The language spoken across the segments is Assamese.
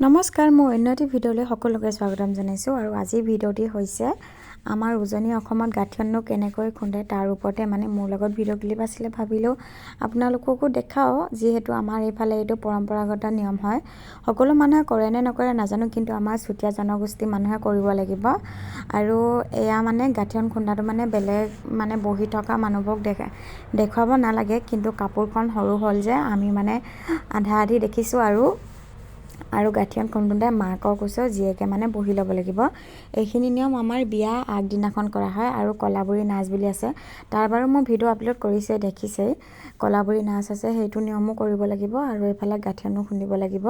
নমস্কাৰ, মই অন্যটি ভিডিঅ'লৈ সকলোকে স্বাগতম জনাইছোঁ আৰু আজিৰ ভিডিঅ'টি হৈছে আমাৰ উজনি অসমত গাঠিয়ননো কেনেকৈ খুন্দে তাৰ ওপৰতে মোৰ লগত ভিডিঅ' ক্লিপ আছিলে, ভাবিলোঁ আপোনালোককো দেখাওঁ। যিহেতু আমাৰ এইফালে এইটো পৰম্পৰাগত নিয়ম হয়, সকলো মানুহে কৰে নে নকৰে নাজানো, কিন্তু আমাৰ চুতীয়া জনগোষ্ঠী মানুহে কৰিব লাগিব। আৰু এয়া গাঠিয়ন খুন্দাটো বেলেগ বহি থকা মানুহবোৰক দেখুৱাব নালাগে, কিন্তু কাপোৰখন সৰু হ'ল যে আমি আধা আধি দেখিছোঁ। আৰু গাঠিয়ন খুন্দোতে মাকৰ কোচত জীয়েকে বহি ল'ব লাগিব। এইখিনি নিয়ম আমাৰ বিয়া আগদিনাখন কৰা হয়। আৰু কলাবুৰী নাচ বুলি আছে, তাৰ বাৰু মই ভিডিঅ' আপলোড কৰিছে, দেখিছেই। কলাবুৰী নাচ আছে, সেইটো নিয়মো কৰিব লাগিব। আৰু এইফালে গাঠিয়নো খুন্দিব লাগিব।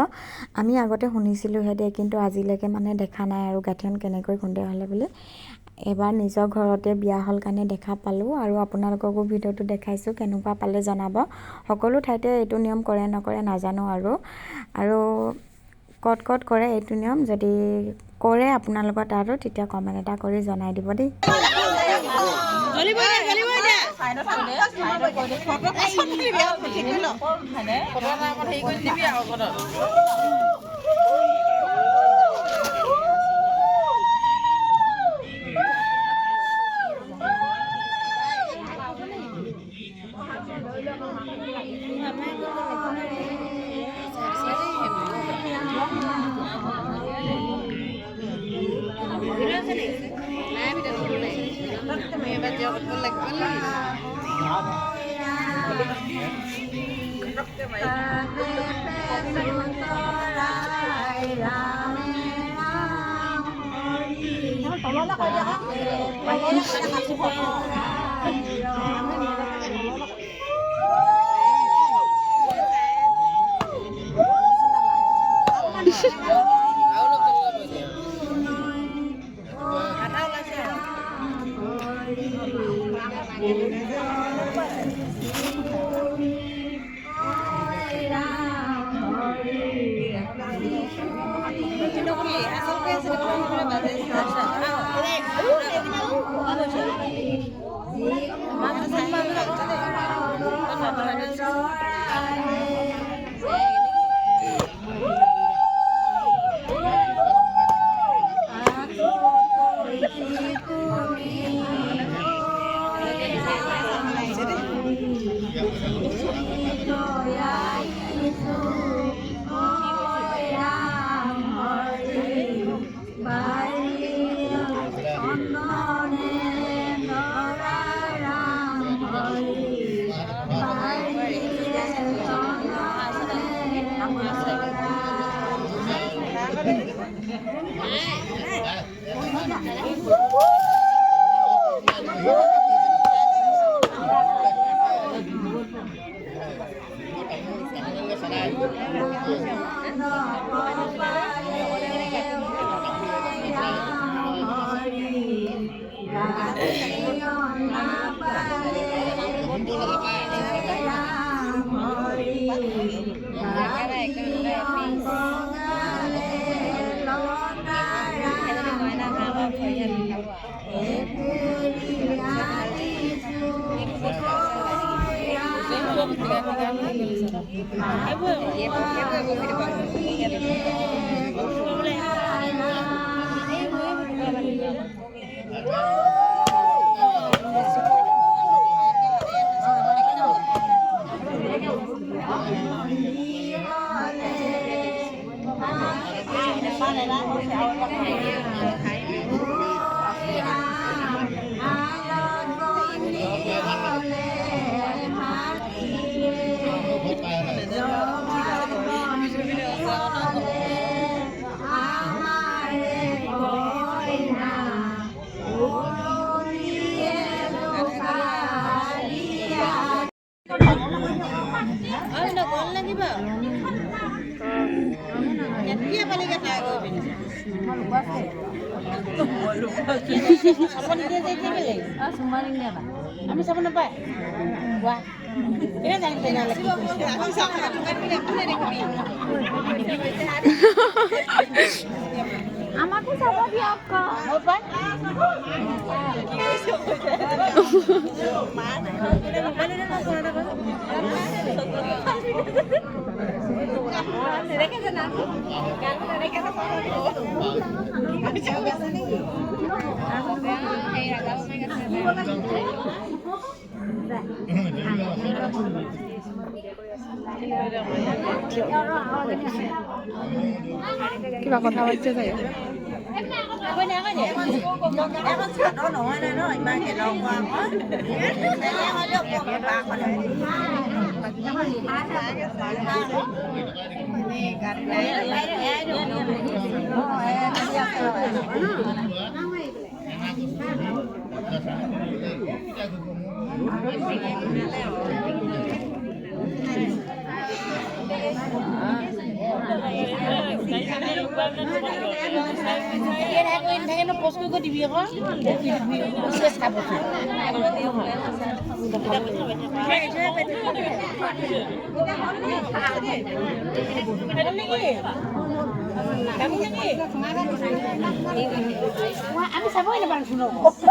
আমি আগতে শুনিছিলোঁহে দেই, কিন্তু আজিলৈকে দেখা নাই আৰু গাঠিয়ন কেনেকৈ খুন্দে হ'লে বুলি। এবাৰ নিজৰ ঘৰতে বিয়া হ'ল কাৰণে দেখা পালোঁ আৰু আপোনালোককো ভিডিঅ'টো দেখাইছোঁ, কেনেকুৱা পালে জনাব। সকলো ঠাইতে এইটো নিয়ম কৰে নকৰে নাজানো আৰু ক'ত কৰে এইটো নিয়ম, যদি কৰে আপোনালোকৰ তাতো তেতিয়া কমেণ্ট এটা কৰি জনাই দিব দেই। কিবা কথা পাতিছে চাগে এখন চাদৰ নহয় ন ইমান গেলৰ পৰা পোষ্ট কৰি দিবি আকৌ আমি চাবই নাপাওঁ